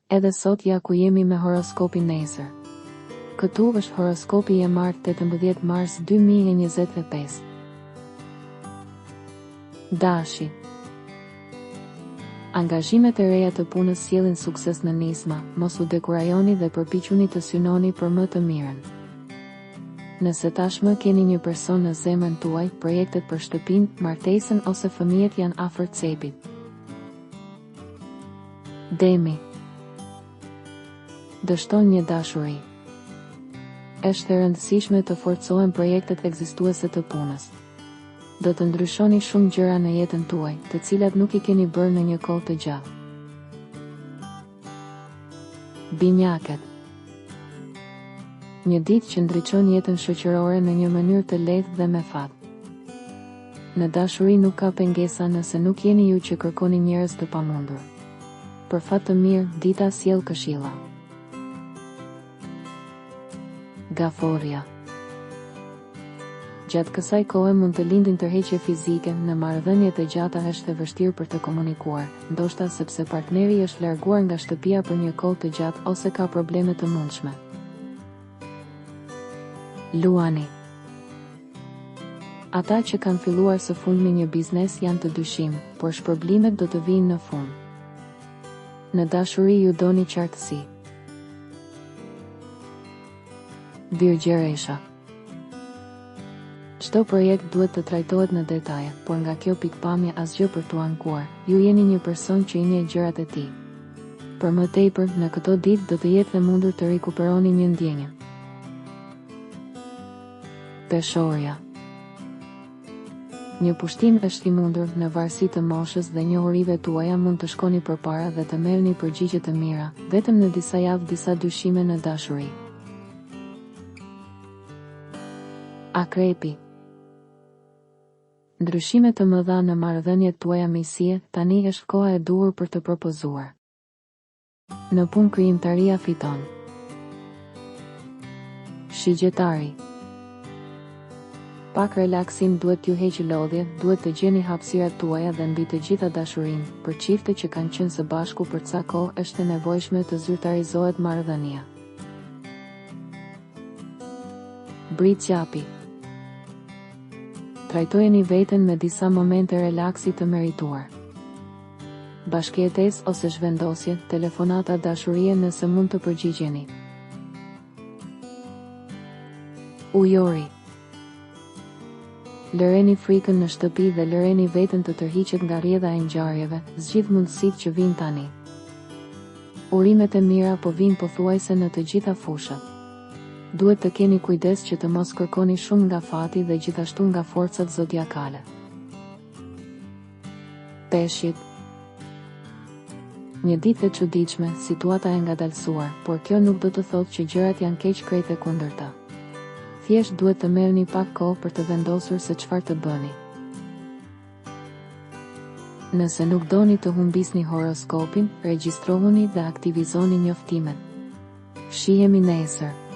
Edhe sot ja ku jemi me horoskopin nesër. Këtu është horoskopi i martë 18 mars 2025. Dashi. Angazhimet e reja të punës sjellin sukses në nisma, mos u dekurajoni dhe përpiquni të synoni për më të mirën. Nëse tashmë keni një person në zemrën tuaj, projektet për shtëpinë, martesën ose fëmijët janë afër cepit. Demi. Dështon një dashuri. Është e rëndësishme të forcohen projektet ekzistuese të punës. Do të ndryshoni shumë gjëra në jetën tuaj, të cilat nuk i keni bërë në një kohë të gjatë. Binjakët. Një ditë që ndriçon jetën shoqërore në një mënyrë të lehtë dhe me fat. Në dashuri nuk ka pengesa nëse nuk jeni ju që kërkoni njerëz të pamundur. Për fat të mirë, dita sjell këshilla. Gaforja. Gjatë kësaj kohe mund të lindin tërheqje fizike, në marrëdhëniet e gjata është e vështirë për të komunikuar, ndoshta sepse partneri është larguar nga shtëpia për një kohë të gjatë ose ka probleme të mundshme. Luani. Ata që kanë filluar së fundmi një biznes janë të dyshim, por shpërblimet do të vinë në fund. Në dashuri ju doni qartësi. Virgjëresha. Çdo projekt duhet të trajtohet në detaje, por nga kjo pikpamje asgjë për t'u ankuar, ju jeni një person që i njeh gjërat e tij. Për më tepër, në këto ditë do të jetë e mundur të rikuperoni një ndjenjë. Peshorja. Një pushtim është i mundur, në varësi të moshës dhe njohurive tuaja mund të shkoni përpara dhe të merrni përgjigje të mira, vetëm në disa javë disa dyshime në dashuri. Akrepi. Ndryshime të mëdha në marrëdhëniet tuaja miqësie, tani është koha e duhur për të propozuar. Në punë krijimtaria fiton. Shigjetari. Pak relaksim duhet t'ju heqë lodhje, duhet të gjeni hapësirat tuaja dhe mbi të gjitha dashurinë, për çifte që kanë qenë së bashku për ca kohë është e nevojshme të zyrtarizohet marrëdhënia. Britsjapi. Trajtojeni veten me disa momente relaksi të merituar. Bashkëjetesë ose zhvendosje, telefonata dashurie nëse mund të përgjigjeni. Ujori. Lëreni frikën në shtëpi dhe lëreni veten të tërhiqet nga rrjedha e ngjarjeve, zgjidh mundësitë që vijnë tani. Urimet e mira po vijnë pothuajse në të gjitha fushat. Duhet të keni kujdes që të mos kërkoni shumë nga fati dhe gjithashtu nga forcat zodiakale. Peshqit. Një ditë e çuditshme, situata e ngadalësuar, por kjo nuk do të thotë që gjërat janë keq krejt e kundërta. Thjesht duhet të merrni pak kohë për të vendosur se çfarë të bëni. Nëse nuk doni të humbisni horoskopin, regjistrohuni dhe aktivizoni njoftimet. Shihemi nesër.